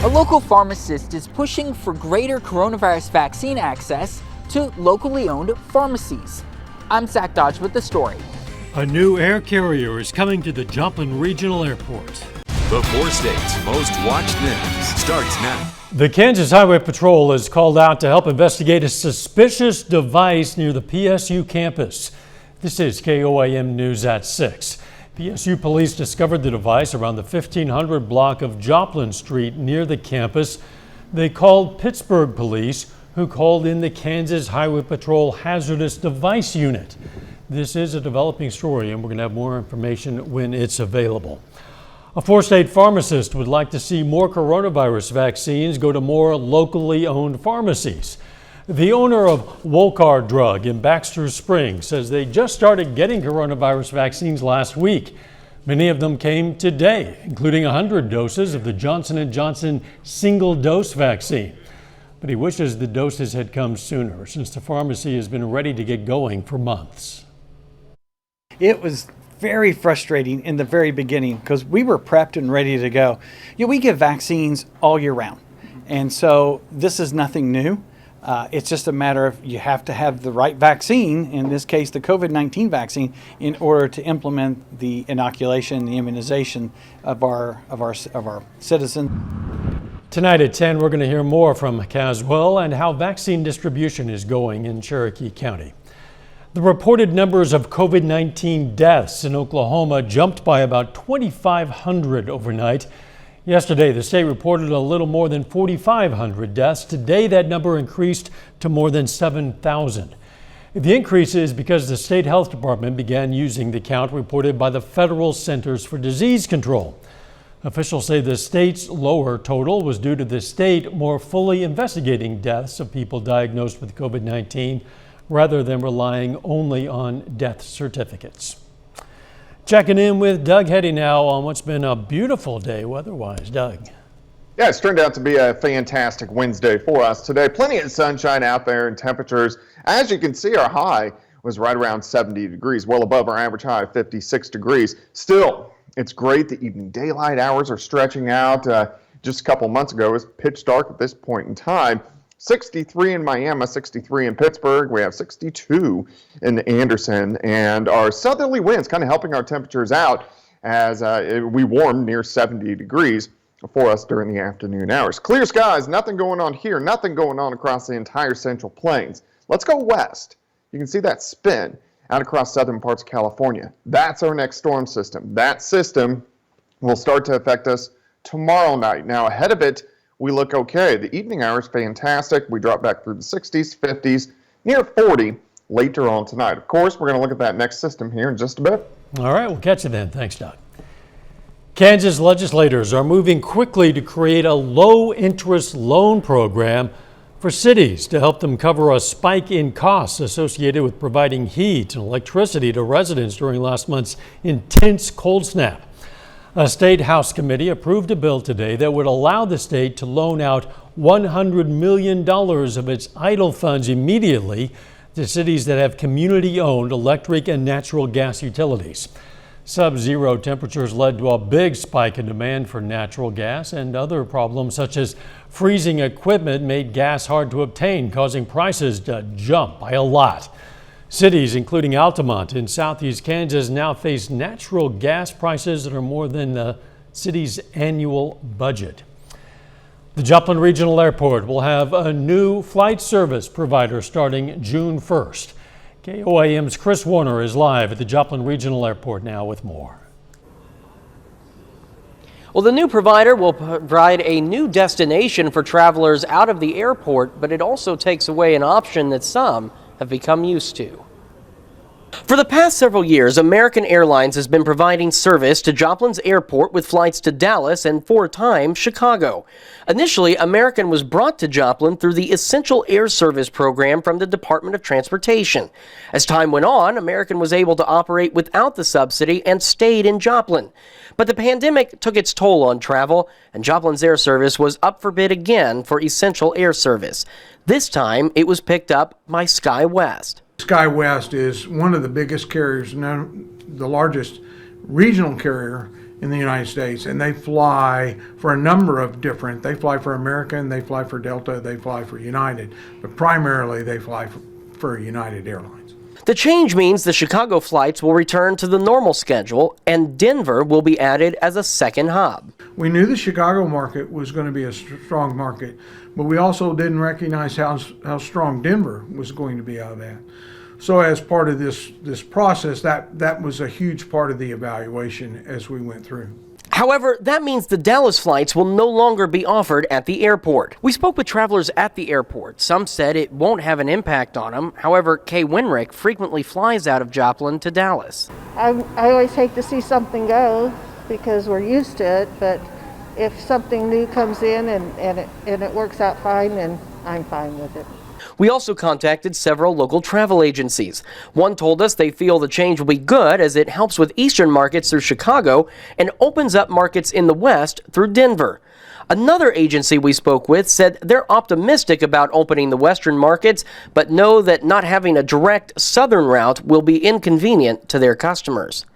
A local pharmacist is pushing for greater coronavirus vaccine access to locally owned pharmacies. I'm Zach Dodge with the story. A new air carrier is coming to the Joplin Regional Airport. The 4 states' most watched news starts now. The Kansas Highway Patrol is called out to help investigate a suspicious device near the PSU campus. This is KOAM News at 6. PSU police discovered the device around the 1500 block of Joplin Street near the campus. They called Pittsburgh police, who called in the Kansas Highway Patrol Hazardous Device Unit. This is a developing story, and we're going to have more information when it's available. A 4-state pharmacist would like to see more coronavirus vaccines go to more locally owned pharmacies. The owner of Wolcar Drug in Baxter Springs says they just started getting coronavirus vaccines last week. Many of them came today, including 100 doses of the Johnson & Johnson single-dose vaccine. But he wishes the doses had come sooner, since the pharmacy has been ready to get going for months. It was very frustrating in the very beginning because we were prepped and ready to go. We give vaccines all year round, and so this is nothing new. It's just a matter of you have to have the right vaccine, in this case the COVID-19 vaccine, in order to implement the inoculation, the immunization of our citizens. Tonight at 10, we're going to hear more from Caswell and how vaccine distribution is going in Cherokee County. The reported numbers of COVID-19 deaths in Oklahoma jumped by about 2,500 overnight. Yesterday, the state reported a little more than 4,500 deaths. Today, that number increased to more than 7,000. The increase is because the state health department began using the count reported by the Federal Centers for Disease Control. Officials say the state's lower total was due to the state more fully investigating deaths of people diagnosed with COVID-19 rather than relying only on death certificates. Checking in with Doug Heddy now on what's been a beautiful day weather-wise. Doug. Yeah, it's turned out to be a fantastic Wednesday for us today. Plenty of sunshine out there, and temperatures, as you can see, our high was right around 70 degrees, well above our average high of 56 degrees. Still, it's great. The evening daylight hours are stretching out. Just a couple months ago, it was pitch dark at this point in time. 63 in Miami, 63 in Pittsburgh. We have 62 in Anderson, and our southerly winds kind of helping our temperatures out as we warm near 70 degrees for us during the afternoon hours. Clear skies, nothing going on here, nothing going on across the entire Central Plains. Let's go west. You can see that spin out across southern parts of California. That's our next storm system. That system will start to affect us tomorrow night. Now, ahead of it, we look okay. The evening hours, fantastic. We drop back through the 60s, 50s, near 40 later on tonight. Of course, we're going to look at that next system here in just a bit. All right, we'll catch you then. Thanks, Doug. Kansas legislators are moving quickly to create a low-interest loan program for cities to help them cover a spike in costs associated with providing heat and electricity to residents during last month's intense cold snap. A state House committee approved a bill today that would allow the state to loan out $100 million of its idle funds immediately to cities that have community-owned electric and natural gas utilities. Sub-zero temperatures led to a big spike in demand for natural gas, and other problems such as freezing equipment made gas hard to obtain, causing prices to jump by a lot. Cities, including Altamont in southeast Kansas, now face natural gas prices that are more than the city's annual budget. The Joplin Regional Airport will have a new flight service provider starting June 1st. KOAM's Chris Warner is live at the Joplin Regional Airport now with more. Well, the new provider will provide a new destination for travelers out of the airport, but it also takes away an option that some have become used to. For the past several years, American Airlines has been providing service to Joplin's airport with flights to Dallas and 4 times Chicago. Initially, American was brought to Joplin through the Essential Air Service program from the Department of Transportation. As time went on, American was able to operate without the subsidy and stayed in Joplin. But the pandemic took its toll on travel, and Joplin's air service was up for bid again for Essential Air Service. This time, it was picked up by SkyWest. SkyWest is one of the biggest carriers, the largest regional carrier in the United States, and they fly for a number of different, they fly for American, they fly for Delta, they fly for United, but primarily they fly for United Airlines. The change means the Chicago flights will return to the normal schedule, and Denver will be added as a second hub. We knew the Chicago market was going to be a strong market, but we also didn't recognize how strong Denver was going to be out of that. So as part of this process, that was a huge part of the evaluation as we went through. However, that means the Dallas flights will no longer be offered at the airport. We spoke with travelers at the airport. Some said it won't have an impact on them. However, Kay Winrick frequently flies out of Joplin to Dallas. I always hate to see something go because we're used to it, but if something new comes in and it works out fine, then I'm fine with it. We also contacted several local travel agencies. One told us they feel the change will be good as it helps with eastern markets through Chicago and opens up markets in the west through Denver. Another agency we spoke with said they're optimistic about opening the western markets, but know that not having a direct southern route will be inconvenient to their customers.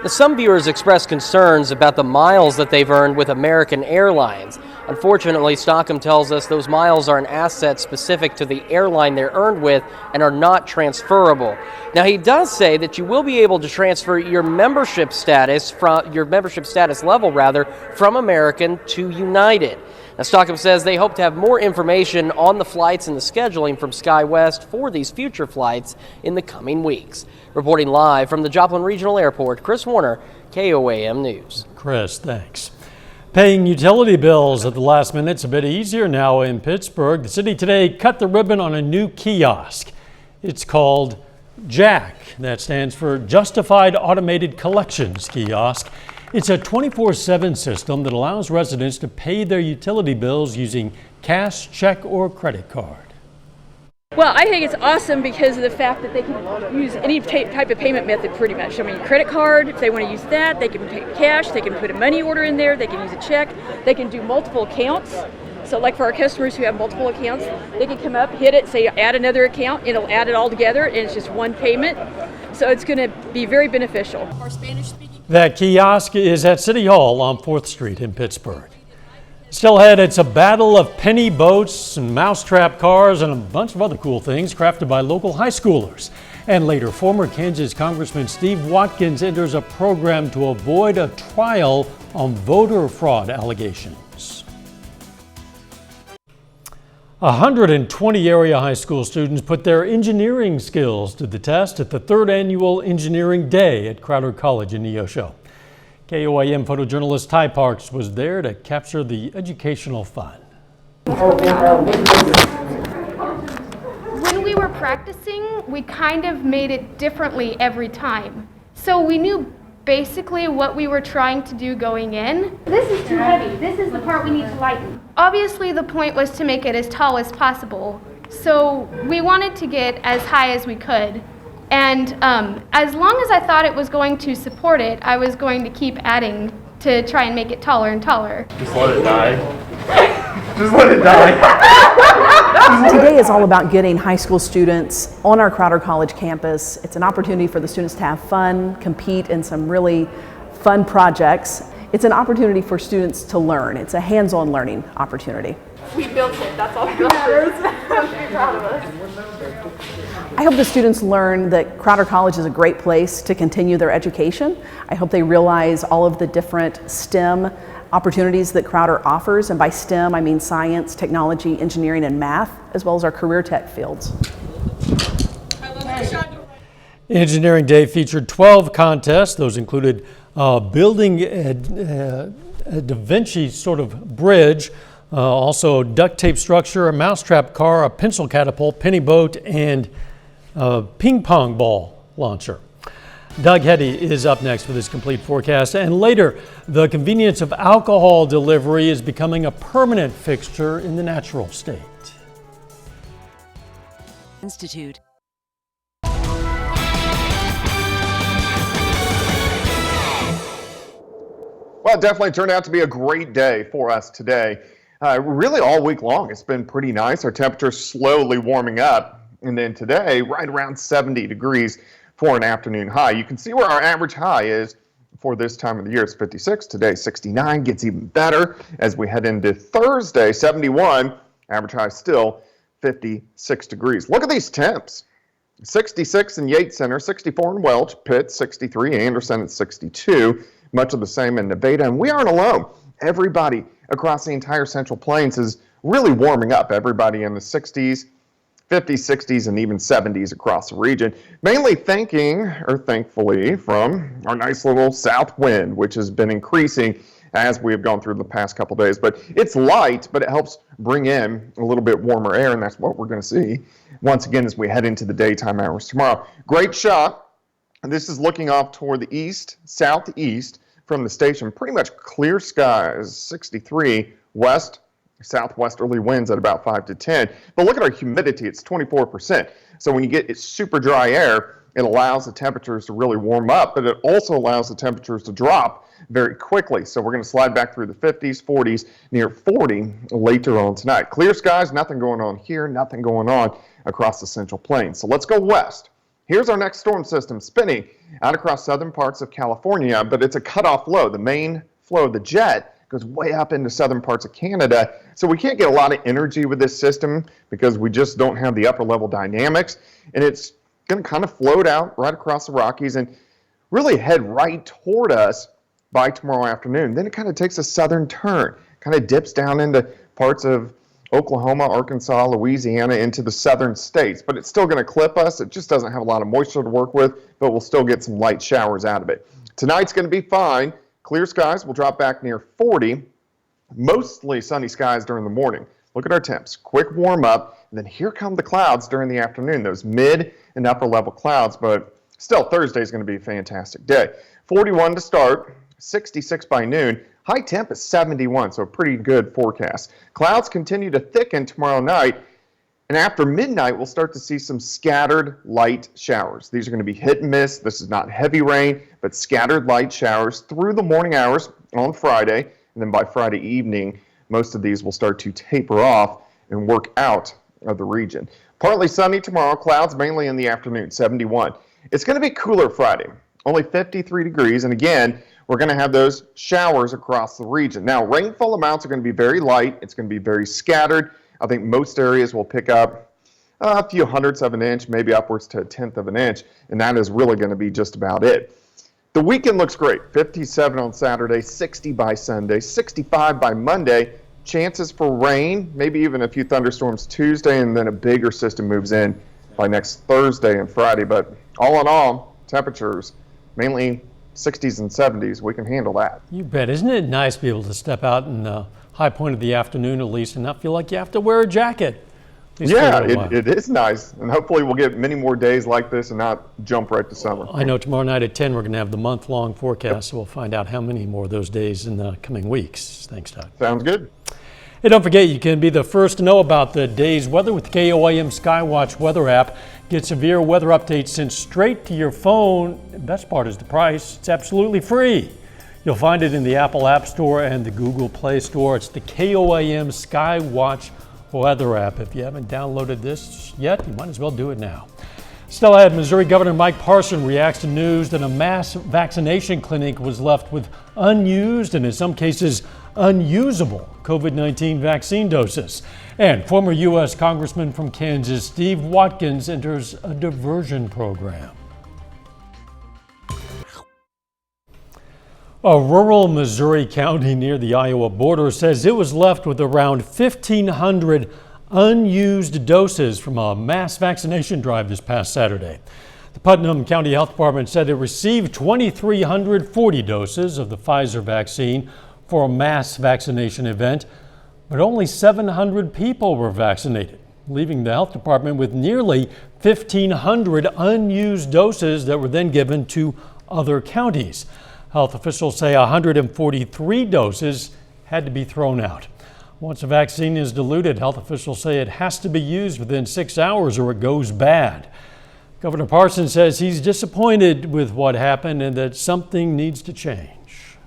Some viewers expressed concerns about the miles that they've earned with American Airlines. Unfortunately, Stockham tells us those miles are an asset specific to the airline they're earned with and are not transferable. Now, he does say that you will be able to transfer your membership status level from American to United. Now, Stockham says they hope to have more information on the flights and the scheduling from SkyWest for these future flights in the coming weeks. Reporting live from the Joplin Regional Airport, Chris Warner, KOAM News. Chris, thanks. Paying utility bills at the last minute's a bit easier now in Pittsburgh. The city today cut the ribbon on a new kiosk. It's called JACK. That stands for Justified Automated Collections Kiosk. It's a 24/7 system that allows residents to pay their utility bills using cash, check, or credit card. Well, I think it's awesome because of the fact that they can use any type of payment method pretty much. I mean, credit card, if they want to use that, they can pay cash, they can put a money order in there, they can use a check, they can do multiple accounts. So like for our customers who have multiple accounts, they can come up, hit it, say add another account, it'll add it all together and it's just one payment. So it's going to be very beneficial. That kiosk is at City Hall on 4th Street in Pittsburgh. Still ahead, it's a battle of penny boats and mousetrap cars and a bunch of other cool things crafted by local high schoolers. And later, former Kansas Congressman Steve Watkins enters a program to avoid a trial on voter fraud allegations. 120 area high school students put their engineering skills to the test at the 3rd Annual Engineering Day at Crowder College in Neosho. KOAM photojournalist Ty Parks was there to capture the educational fun. When we were practicing, we kind of made it differently every time. So we knew basically what we were trying to do going in. This is too heavy. This is the part we need to lighten. Obviously, the point was to make it as tall as possible. So we wanted to get as high as we could. And as long as I thought it was going to support it, I was going to keep adding to try and make it taller and taller. Just let it die. Just let it die. Today is all about getting high school students on our Crowder College campus. It's an opportunity for the students to have fun, compete in some really fun projects. It's an opportunity for students to learn. It's a hands-on learning opportunity. We built it. That's all that matters. Be proud of us. I hope the students learn that Crowder College is a great place to continue their education. I hope they realize all of the different STEM opportunities that Crowder offers, and by STEM I mean science, technology, engineering, and math, as well as our career tech fields. Engineering Day featured 12 contests. Those included building a Da Vinci sort of bridge, also duct tape structure, a mousetrap car, a pencil catapult, penny boat, and a ping pong ball launcher. Doug Hetty is up next with his complete forecast. And later, the convenience of alcohol delivery is becoming a permanent fixture in the natural state. Institute. Well, it definitely turned out to be a great day for us today. Really all week long, it's been pretty nice. Our temperature's slowly warming up. And then today, right around 70 degrees for an afternoon high. You can see where our average high is for this time of the year. It's 56. Today, 69. Gets even better as we head into Thursday, 71. Average high still 56 degrees. Look at these temps. 66 in Yates Center, 64 in Welch, Pitt 63, Anderson at 62. Much of the same in Nevada, and we aren't alone. Everybody across the entire Central Plains is really warming up. Everybody in the 60s, 50s, 60s, and even 70s across the region. Mainly thankfully from our nice little south wind, which has been increasing as we have gone through the past couple days. But it's light, but it helps bring in a little bit warmer air, and that's what we're going to see once again as we head into the daytime hours tomorrow. Great shot. This is looking off toward the east, southeast from the station. Pretty much clear skies, 63 west, southwesterly winds at about 5 to 10. But look at our humidity, it's 24%. So when you get super dry air, it allows the temperatures to really warm up, but it also allows the temperatures to drop very quickly. So we're going to slide back through the 50s, 40s, near 40 later on tonight. Clear skies, nothing going on here, nothing going on across the Central Plains. So let's go west. Here's our next storm system spinning out across southern parts of California, but it's a cutoff low. The main flow of the jet goes way up into southern parts of Canada. So we can't get a lot of energy with this system because we just don't have the upper level dynamics. And it's going to kind of float out right across the Rockies and really head right toward us by tomorrow afternoon. Then it kind of takes a southern turn, kind of dips down into parts of Oklahoma, Arkansas, Louisiana, into the southern states. But it's still going to clip us. It just doesn't have a lot of moisture to work with, but we'll still get some light showers out of it. Tonight's going to be fine. Clear skies will drop back near 40. Mostly sunny skies during the morning. Look at our temps. Quick warm up, and then here come the clouds during the afternoon, those mid and upper level clouds, but still Thursday is going to be a fantastic day. 41 to start, 66 by noon. High temp is 71, so a pretty good forecast. Clouds continue to thicken tomorrow night, and after midnight, we'll start to see some scattered light showers. These are going to be hit and miss. This is not heavy rain, but scattered light showers through the morning hours on Friday, and then by Friday evening, most of these will start to taper off and work out of the region. Partly sunny tomorrow, clouds mainly in the afternoon, 71. It's going to be cooler Friday, only 53 degrees, and again, we're going to have those showers across the region. Now, rainfall amounts are going to be very light. It's going to be very scattered. I think most areas will pick up a few hundredths of an inch, maybe upwards to a tenth of an inch, and that is really going to be just about it. The weekend looks great. 57 on Saturday, 60 by Sunday, 65 by Monday. Chances for rain, maybe even a few thunderstorms Tuesday, and then a bigger system moves in by next Thursday and Friday. But all in all, temperatures mainly 60s and 70s, we can handle that. You bet. Isn't it nice to be able to step out in the high point of the afternoon at least and not feel like you have to wear a jacket? Yeah, it is nice. And hopefully we'll get many more days like this and not jump right to summer. I know tomorrow night at 10 we're going to have the month-long forecast, so we'll find out how many more of those days in the coming weeks. Thanks, Doug. Sounds good. Hey, don't forget you can be the first to know about the day's weather with the KOAM Skywatch weather app. Get severe weather updates sent straight to your phone. The best part is the price. It's absolutely free. You'll find it in the Apple App Store and the Google Play Store. It's the KOAM Skywatch weather app. If you haven't downloaded this yet, you might as well do it now. Still ahead, Missouri Governor Mike Parson reacts to news that a mass vaccination clinic was left with unused and in some cases unusable COVID-19 vaccine doses. And former U.S. Congressman from Kansas, Steve Watkins, enters a diversion program. A rural Missouri county near the Iowa border says it was left with around 1,500 unused doses from a mass vaccination drive this past Saturday. The Putnam County Health Department said it received 2,340 doses of the Pfizer vaccine for a mass vaccination event, but only 700 people were vaccinated, leaving the health department with nearly 1,500 unused doses that were then given to other counties. Health officials say 143 doses had to be thrown out. Once a vaccine is diluted, health officials say it has to be used within 6 hours or it goes bad. Governor Parson says he's disappointed with what happened and that something needs to change.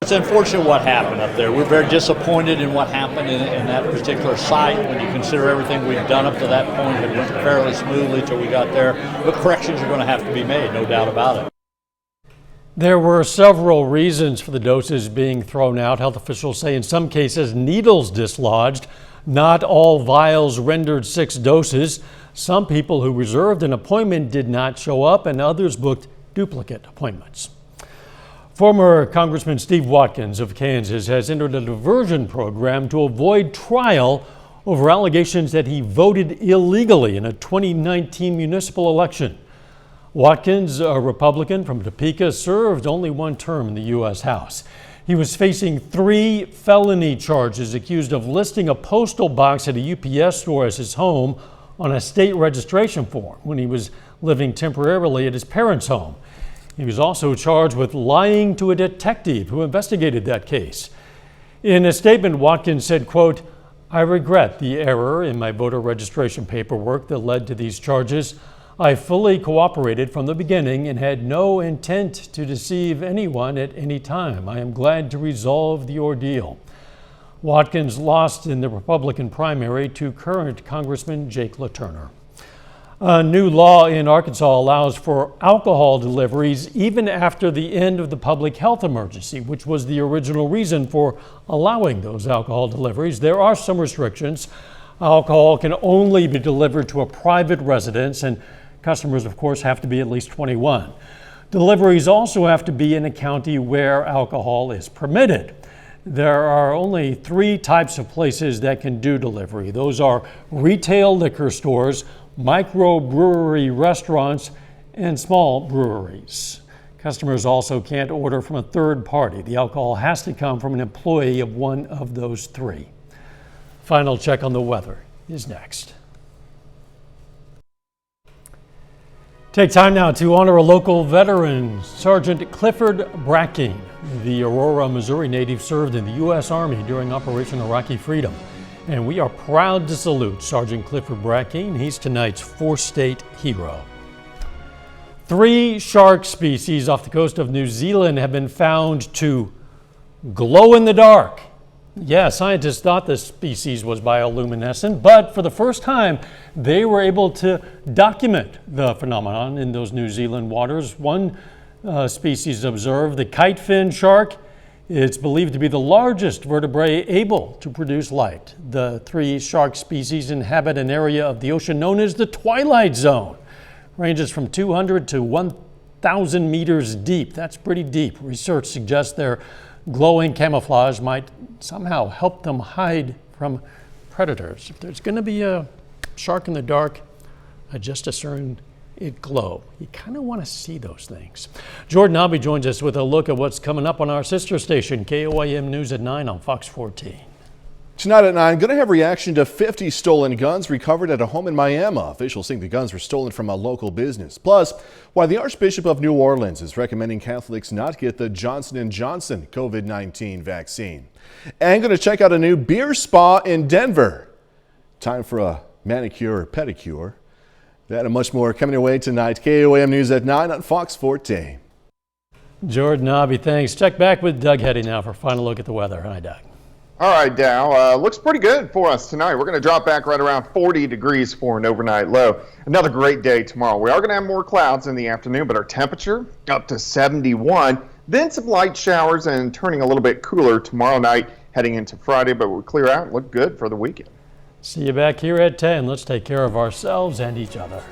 It's unfortunate what happened up there. We're very disappointed in what happened in that particular site. When you consider everything we've done up to that point, it went fairly smoothly till we got there. But corrections are going to have to be made, no doubt about it. There were several reasons for the doses being thrown out. Health officials say in some cases needles dislodged. Not all vials rendered 6 doses. Some people who reserved an appointment did not show up, and others booked duplicate appointments. Former Congressman Steve Watkins of Kansas has entered a diversion program to avoid trial over allegations that he voted illegally in a 2019 municipal election. Watkins, a Republican from Topeka, served only 1 term in the U.S. House. He was facing 3 felony charges, accused of listing a postal box at a UPS store as his home on a state registration form when he was living temporarily at his parents' home. He was also charged with lying to a detective who investigated that case. In a statement, Watkins said, quote, "I regret the error in my voter registration paperwork that led to these charges. I fully cooperated from the beginning and had no intent to deceive anyone at any time. I am glad to resolve the ordeal." Watkins lost in the Republican primary to current Congressman Jake LaTurner. A new law in Arkansas allows for alcohol deliveries even after the end of the public health emergency, which was the original reason for allowing those alcohol deliveries. There are some restrictions. Alcohol can only be delivered to a private residence, and customers, of course, have to be at least 21. Deliveries also have to be in a county where alcohol is permitted. There are only 3 types of places that can do delivery. Those are retail liquor stores, microbrewery restaurants, and small breweries. Customers also can't order from a third party. The alcohol has to come from an employee of one of those 3. Final check on the weather is next. Take time now to honor a local veteran, Sergeant Clifford Bracking. The Aurora, Missouri native served in the U.S. Army during Operation Iraqi Freedom. And we are proud to salute Sergeant Clifford Bracking. He's tonight's 4-state hero. 3 shark species off the coast of New Zealand have been found to glow in the dark. Yeah, scientists thought the species was bioluminescent, but for the first time, they were able to document the phenomenon in those New Zealand waters. One species observed, the kite-fin shark. It's believed to be the largest vertebrate able to produce light. The 3 shark species inhabit an area of the ocean known as the Twilight Zone. Ranges from 200 to 1,000 meters deep. That's pretty deep. Research suggests their glowing camouflage might somehow help them hide from predators. If there's going to be a shark in the dark, I just discern it glow. You kind of want to see those things. Jordan Albee joins us with a look at what's coming up on our sister station, KOAM News at 9 on Fox 14. Tonight at 9, going to have reaction to 50 stolen guns recovered at a home in Miami. Officials think the guns were stolen from a local business. Plus, why the Archbishop of New Orleans is recommending Catholics not get the Johnson & Johnson COVID-19 vaccine. And going to check out a new beer spa in Denver. Time for a manicure or pedicure. That and much more coming your way tonight. KOAM News at 9 on Fox 14. Jordan Albee, thanks. Check back with Doug Hetty now for a final look at the weather. Hi, Doug. All right, Dow. Looks pretty good for us tonight. We're going to drop back right around 40 degrees for an overnight low. Another great day tomorrow. We are going to have more clouds in the afternoon, but our temperature up to 71. Then some light showers and turning a little bit cooler tomorrow night heading into Friday, but we'll clear out and look good for the weekend. See you back here at 10. Let's take care of ourselves and each other.